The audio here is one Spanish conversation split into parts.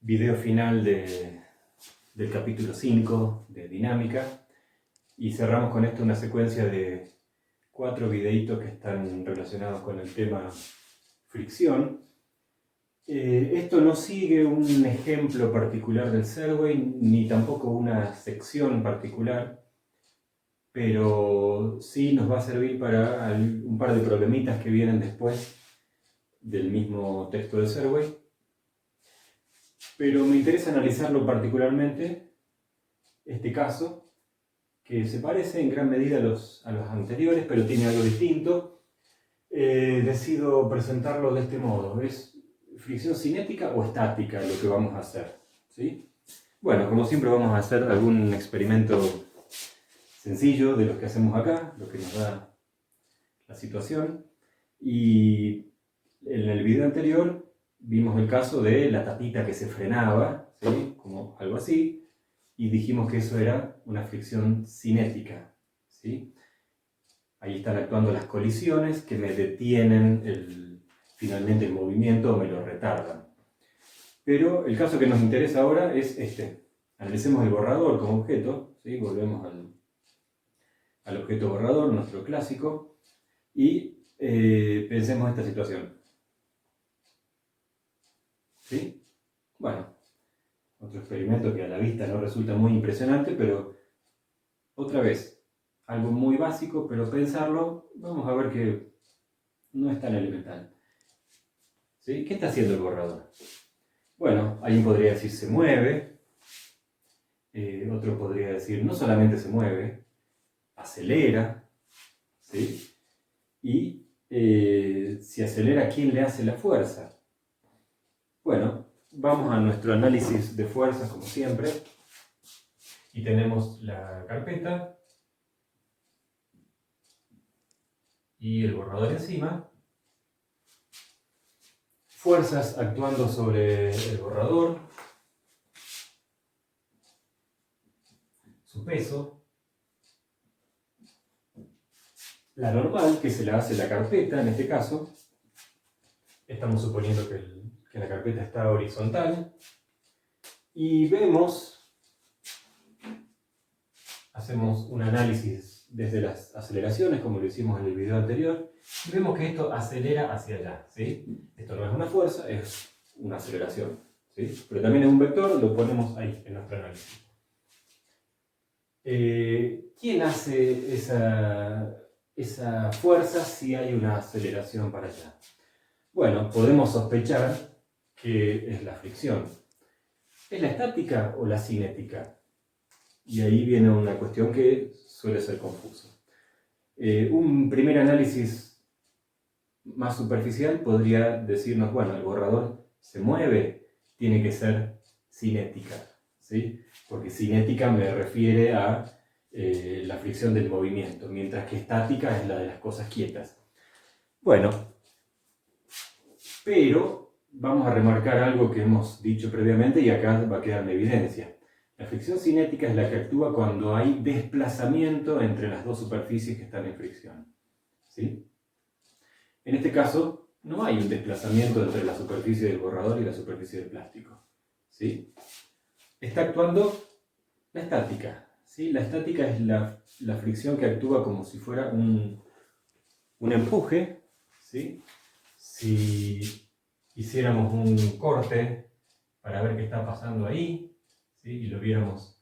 video final del capítulo 5 de dinámica, y cerramos con esto una secuencia de 4 videitos que están relacionados con el tema fricción. Esto no sigue un ejemplo particular del Serway, ni tampoco una sección particular, pero sí nos va a servir para un par de problemitas que vienen después del mismo texto del Serway. Pero me interesa analizarlo particularmente, este caso, que se parece en gran medida a los anteriores, pero tiene algo distinto. Decido presentarlo de este modo. ¿Es fricción cinética o estática lo que vamos a hacer? ¿Sí? Bueno, como siempre vamos a hacer algún experimento sencillo de los que hacemos acá, lo que nos da la situación. Y en el video anterior vimos el caso de la tapita que se frenaba, ¿sí? Como algo así, y dijimos que eso era una fricción cinética, ¿sí? Ahí están actuando las colisiones que me detienen finalmente el movimiento o me lo retardan. Pero el caso que nos interesa ahora es este. Analicemos el borrador como objeto, ¿sí? Volvemos al objeto borrador, nuestro clásico, y pensemos esta situación. ¿Sí? Bueno, otro experimento que a la vista no resulta muy impresionante, pero otra vez, algo muy básico, pero pensarlo, vamos a ver que no es tan elemental. ¿Sí? ¿Qué está haciendo el borrador? Bueno, alguien podría decir se mueve, otro podría decir no solamente se mueve, acelera, ¿sí? Y si acelera, ¿quién le hace la fuerza? Bueno, vamos a nuestro análisis de fuerzas como siempre, y tenemos la carpeta y el borrador encima. Fuerzas actuando sobre el borrador, su peso, la normal que se la hace la carpeta en este caso. Estamos suponiendo que la carpeta está horizontal, y hacemos un análisis desde las aceleraciones como lo hicimos en el video anterior, y vemos que esto acelera hacia allá, ¿sí? Esto no es una fuerza, es una aceleración, ¿sí? Pero también es un vector, lo ponemos ahí en nuestro análisis. ¿Quién hace esa fuerza si hay una aceleración para allá? Bueno, podemos sospechar que es la fricción. ¿Es la estática o la cinética? Y ahí viene una cuestión que suele ser confusa. Un primer análisis más superficial podría decirnos, bueno, el borrador se mueve, tiene que ser cinética, ¿sí? Porque cinética me refiere a la fricción del movimiento, mientras que estática es la de las cosas quietas. Bueno, pero vamos a remarcar algo que hemos dicho previamente y acá va a quedar en evidencia. La fricción cinética es la que actúa cuando hay desplazamiento entre las dos superficies que están en fricción, ¿sí? En este caso, no hay un desplazamiento entre la superficie del borrador y la superficie del plástico, ¿sí? Está actuando la estática, ¿sí? La estática es la fricción que actúa como si fuera un empuje, ¿sí? Si hiciéramos un corte para ver qué está pasando ahí, ¿sí? Y lo viéramos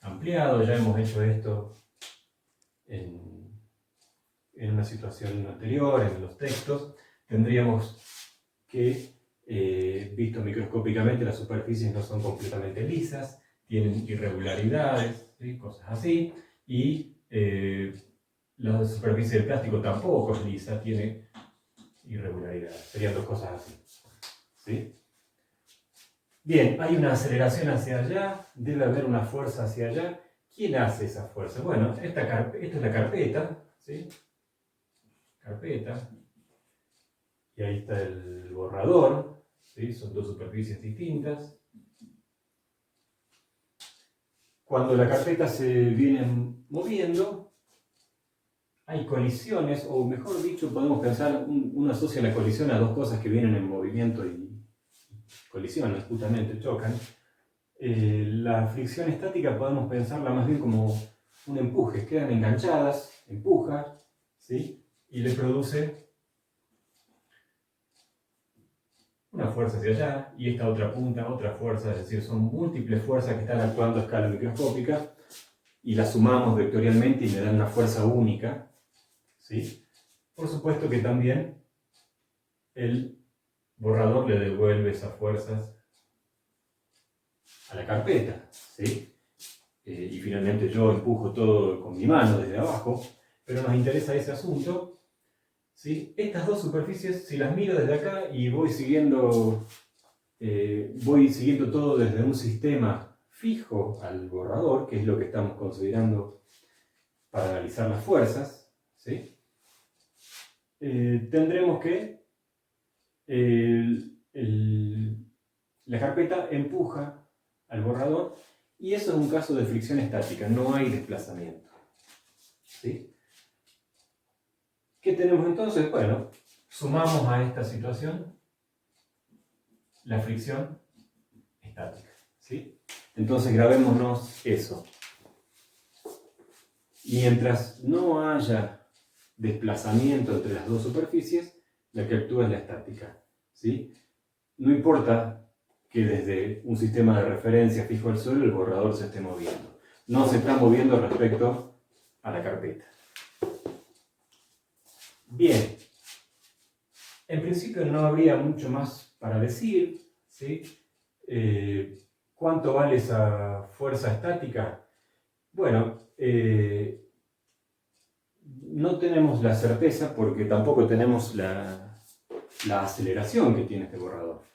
ampliado, ya hemos hecho esto en una situación anterior, en los textos, tendríamos que, visto microscópicamente, las superficies no son completamente lisas, tienen irregularidades, ¿sí? Cosas así, y la superficie del plástico tampoco es lisa, tiene irregularidades, serían dos cosas así, ¿sí? Bien, hay una aceleración hacia allá, debe haber una fuerza hacia allá. ¿Quién hace esa fuerza? Bueno, esta es la carpeta, ¿sí? Carpeta, y ahí está el borrador, ¿sí? Son dos superficies distintas. Cuando la carpeta se viene moviendo, hay colisiones, o mejor dicho, podemos pensar, uno asocia la colisión a dos cosas que vienen en movimiento y colisionan, justamente chocan, la fricción estática podemos pensarla más bien como un empuje, quedan enganchadas, empuja, ¿sí? Y le produce una fuerza hacia allá y esta otra punta, otra fuerza, es decir, son múltiples fuerzas que están actuando a escala microscópica y las sumamos vectorialmente y le dan una fuerza única, ¿sí? Por supuesto que también el borrador le devuelve esas fuerzas a la carpeta, ¿sí? Y finalmente yo empujo todo con mi mano desde abajo, pero nos interesa ese asunto, ¿sí? Estas dos superficies, si las miro desde acá y voy siguiendo todo desde un sistema fijo al borrador, que es lo que estamos considerando para analizar las fuerzas, ¿sí? Tendremos que la carpeta empuja al borrador y eso es un caso de fricción estática, no hay desplazamiento, ¿sí? ¿Qué tenemos entonces? Bueno, sumamos a esta situación la fricción estática, ¿sí? Entonces grabémonos eso. Mientras no haya desplazamiento entre las dos superficies, la que actúa es la estática, ¿sí? No importa que desde un sistema de referencia fijo al suelo el borrador se esté moviendo. No se está moviendo respecto a la carpeta. Bien, en principio no habría mucho más para decir, ¿sí? ¿Cuánto vale esa fuerza estática? Bueno, no tenemos la certeza porque tampoco tenemos la aceleración que tiene este borrador.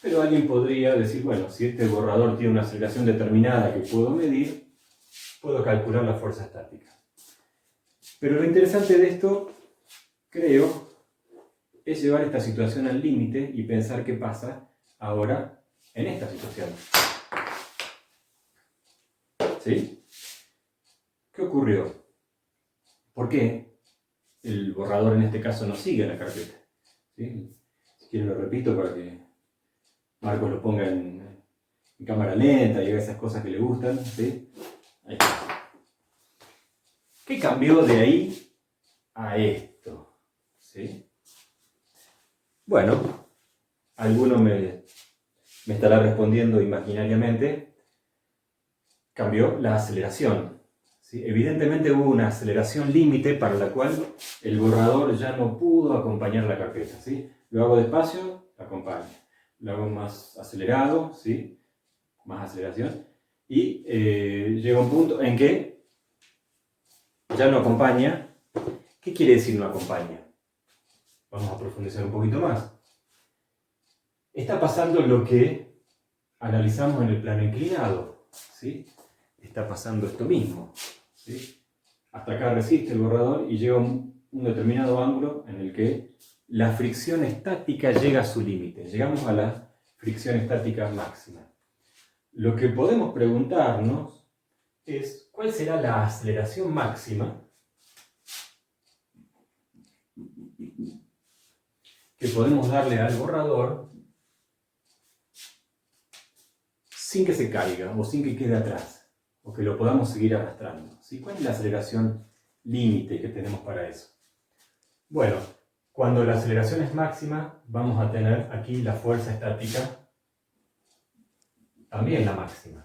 Pero alguien podría decir, bueno, si este borrador tiene una aceleración determinada que puedo medir, puedo calcular la fuerza estática. Pero lo interesante de esto, creo, es llevar esta situación al límite y pensar qué pasa ahora en esta situación. ¿Sí? ¿Qué ocurrió? ¿Por qué el borrador en este caso no sigue la carpeta? ¿Sí? Si quieren lo repito para que Marcos lo ponga en cámara lenta y haga esas cosas que le gustan. ¿Sí? Ahí está. ¿Qué cambió de ahí a esto? ¿Sí? Bueno, alguno me estará respondiendo imaginariamente. Cambió la aceleración. ¿Sí? Evidentemente hubo una aceleración límite para la cual el borrador ya no pudo acompañar la carpeta. ¿Sí? Lo hago despacio, acompaña. Lo hago más acelerado, ¿sí? Más aceleración. Y llega un punto en que ya no acompaña. ¿Qué quiere decir no acompaña? Vamos a profundizar un poquito más. Está pasando lo que analizamos en el plano inclinado, ¿sí? Está pasando esto mismo, ¿sí? Hasta acá resiste el borrador y llega a un determinado ángulo en el que la fricción estática llega a su límite. Llegamos a la fricción estática máxima. Lo que podemos preguntarnos es ¿cuál será la aceleración máxima que podemos darle al borrador sin que se caiga o sin que quede atrás o que lo podamos seguir arrastrando? ¿Sí? ¿Cuál es la aceleración límite que tenemos para eso? Bueno, cuando la aceleración es máxima vamos a tener aquí la fuerza estática también la máxima,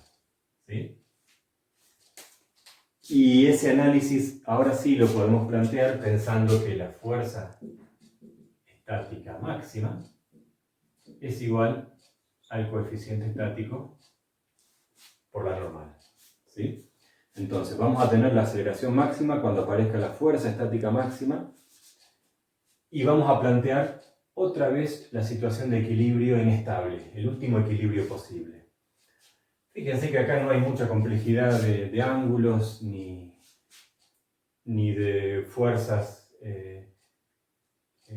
¿sí? Y ese análisis ahora sí lo podemos plantear pensando que la fuerza estática máxima es igual al coeficiente estático por la normal, ¿sí? Entonces vamos a tener la aceleración máxima cuando aparezca la fuerza estática máxima y vamos a plantear otra vez la situación de equilibrio inestable, el último equilibrio posible. Fíjense que acá no hay mucha complejidad de ángulos ni de fuerzas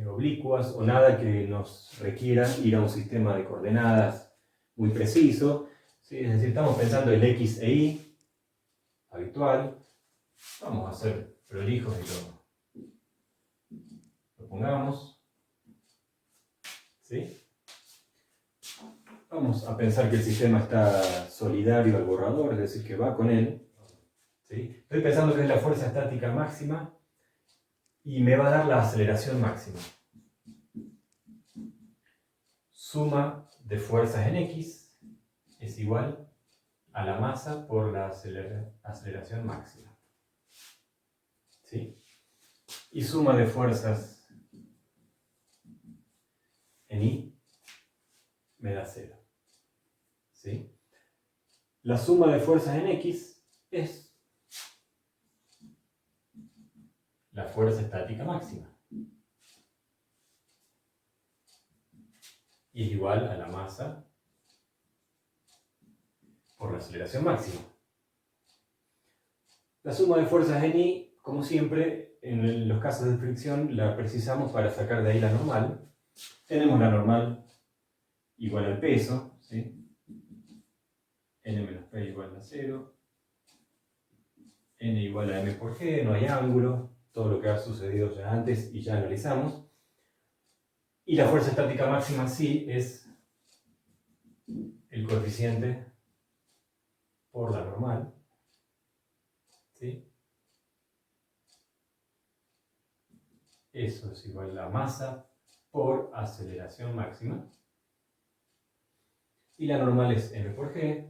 oblicuas o nada que nos requiera ir a un sistema de coordenadas muy preciso. ¿Sí? Es decir, estamos pensando en X e Y habitual. Vamos a ser prolijos y lo pongamos. ¿Sí? Vamos a pensar que el sistema está solidario al borrador, es decir, que va con él. ¿Sí? Estoy pensando que es la fuerza estática máxima y me va a dar la aceleración máxima. Suma de fuerzas en X es igual a la masa por la aceleración máxima. ¿Sí? Y suma de fuerzas en Y me da 0. ¿Sí? La suma de fuerzas en X es la fuerza estática máxima. Y es igual a la masa por la aceleración máxima. La suma de fuerzas en Y, como siempre, en los casos de fricción la precisamos para sacar de ahí la normal. Tenemos la normal igual al peso, ¿sí? N menos P igual a 0. N igual a M por G, no hay ángulo. Todo lo que ha sucedido ya antes y ya analizamos. Y la fuerza estática máxima sí es el coeficiente por la normal. ¿Sí? Eso es igual a la masa por aceleración máxima. Y la normal es M por G.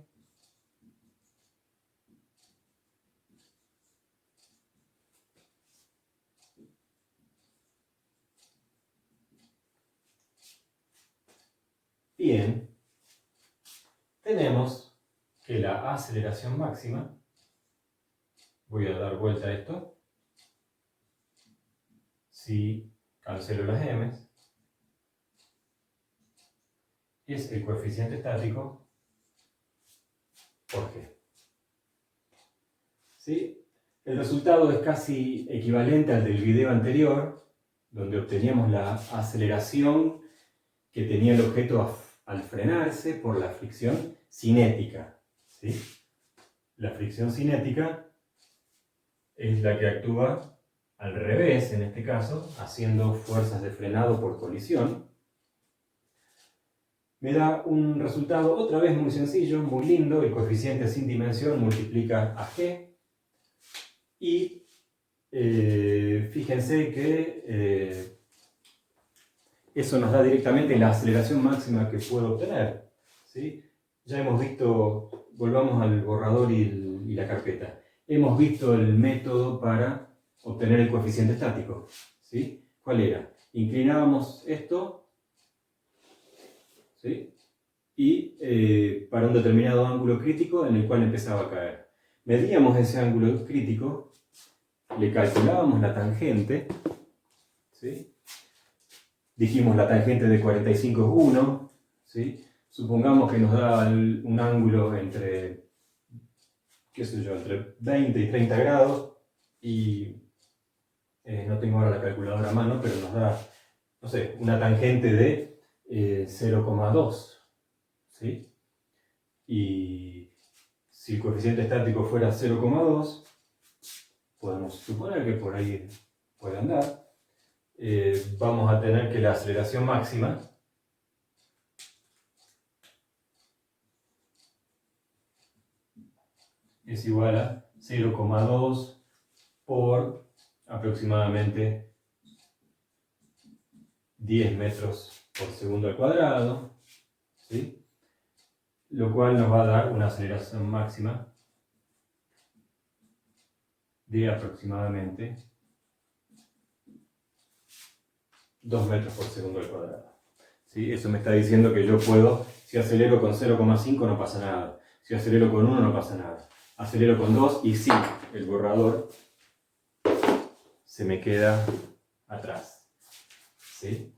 Bien. Tenemos que la aceleración máxima, voy a dar vuelta a esto, si cancelo las m's, es el coeficiente estático por G. ¿Sí? El resultado es casi equivalente al del video anterior, donde obteníamos la aceleración que tenía el objeto al frenarse por la fricción cinética. ¿Sí? La fricción cinética es la que actúa al revés, en este caso, haciendo fuerzas de frenado por colisión. Me da un resultado otra vez muy sencillo, muy lindo. El coeficiente sin dimensión multiplica a G. Y fíjense que eso nos da directamente la aceleración máxima que puedo obtener. ¿Sí? Ya hemos visto, volvamos al borrador y la carpeta. Hemos visto el método para obtener el coeficiente estático. ¿Sí? ¿Cuál era? Inclinábamos esto, ¿sí? Y para un determinado ángulo crítico en el cual empezaba a caer. Medíamos ese ángulo crítico, le calculábamos la tangente, ¿sí? Dijimos la tangente de 45 es 1, ¿sí? Supongamos que nos da un ángulo entre, qué sé yo, entre 20 y 30 grados y no tengo ahora la calculadora a mano, pero nos da, no sé, una tangente de 0,2, ¿sí? Y si el coeficiente estático fuera 0,2, podemos suponer que por ahí puede andar. Vamos a tener que la aceleración máxima es igual a 0,2 por aproximadamente 10 metros por segundo al cuadrado, ¿sí? Lo cual nos va a dar una aceleración máxima de aproximadamente 2 metros por segundo al cuadrado. ¿Sí? Eso me está diciendo que yo puedo, si acelero con 0,5 no pasa nada, si acelero con 1 no pasa nada, acelero con 2 y sí, el borrador se me queda atrás. ¿Sí?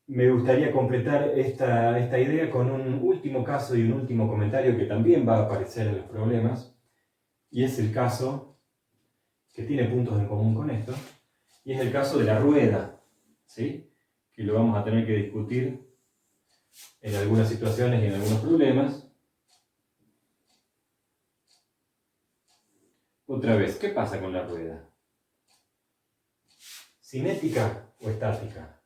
Me gustaría completar esta idea con un último caso y un último comentario que también va a aparecer en los problemas, y es el caso que tiene puntos en común con esto, y es el caso de la rueda, ¿sí? Que lo vamos a tener que discutir en algunas situaciones y en algunos problemas. Otra vez, ¿qué pasa con la rueda? ¿Cinética o estática?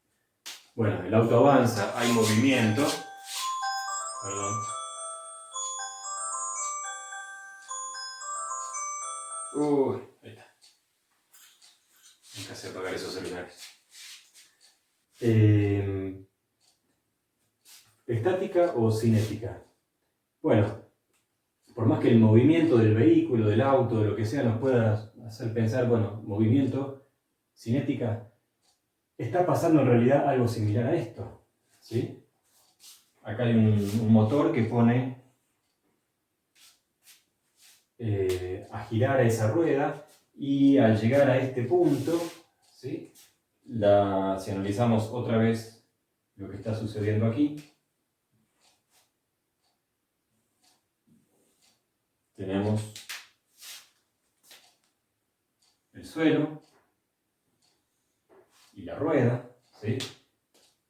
Bueno, el auto avanza, hay movimiento. Perdón. Ahí está. Hay que hacer apagar esos celulares. ¿Estática o cinética? Bueno, por más que el movimiento del vehículo, del auto, de lo que sea, nos pueda hacer pensar, bueno, movimiento, cinética, está pasando en realidad algo similar a esto, ¿sí? Acá hay un motor que pone a girar esa rueda y al llegar a este punto, ¿sí? Si analizamos otra vez lo que está sucediendo aquí, tenemos el suelo y la rueda, ¿sí?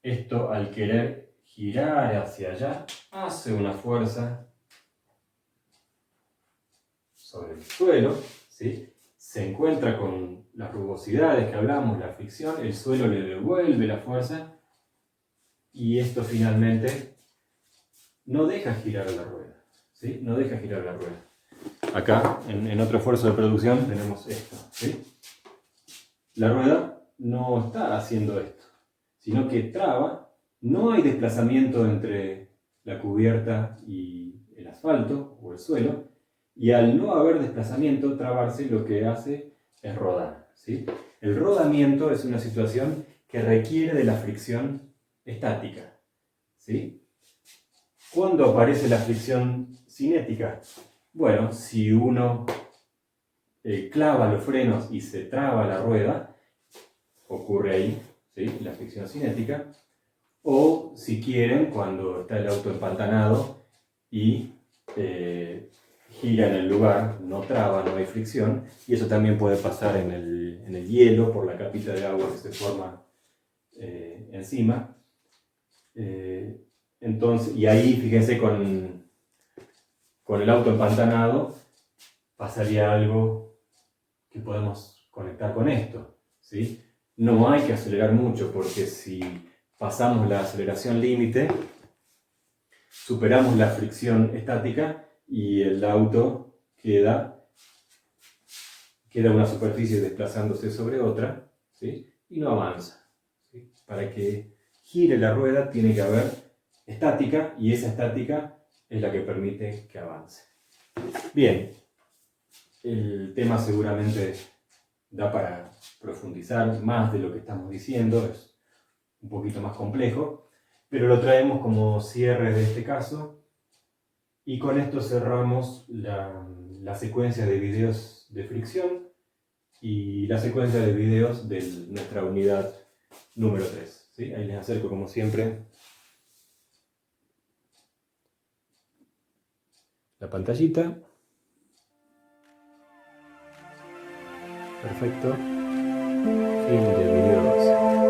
Esto al querer girar hacia allá hace una fuerza sobre el suelo, ¿sí? Se encuentra con las rugosidades que hablamos, la fricción, el suelo le devuelve la fuerza y esto finalmente no deja girar la rueda, ¿sí? No deja girar la rueda. Acá, en otro esfuerzo de producción, tenemos esto, ¿sí? La rueda no está haciendo esto, sino que traba, no hay desplazamiento entre la cubierta y el asfalto o el suelo, y al no haber desplazamiento, trabarse lo que hace es rodar, ¿sí? El rodamiento es una situación que requiere de la fricción estática, ¿sí? ¿Cuándo aparece la fricción cinética? Bueno, si uno clava los frenos y se traba la rueda, ocurre ahí, ¿sí? La fricción cinética. O si quieren, cuando está el auto empantanado y gira en el lugar, no traba, no hay fricción, y eso también puede pasar en el hielo por la capita de agua que se forma encima. Entonces, y ahí, fíjense, con el auto empantanado pasaría algo que podemos conectar con esto, ¿sí? No hay que acelerar mucho porque si pasamos la aceleración límite, superamos la fricción estática y el auto queda una superficie desplazándose sobre otra, ¿sí? Y no avanza, ¿sí? Para que gire la rueda tiene que haber estática y esa estática es la que permite que avance. Bien, el tema seguramente da para profundizar más de lo que estamos diciendo, es un poquito más complejo, pero lo traemos como cierre de este caso y con esto cerramos la secuencia de videos de fricción y la secuencia de videos de nuestra unidad número 3, ¿sí? Ahí les acerco como siempre la pantallita. Perfecto. Fin de video 2.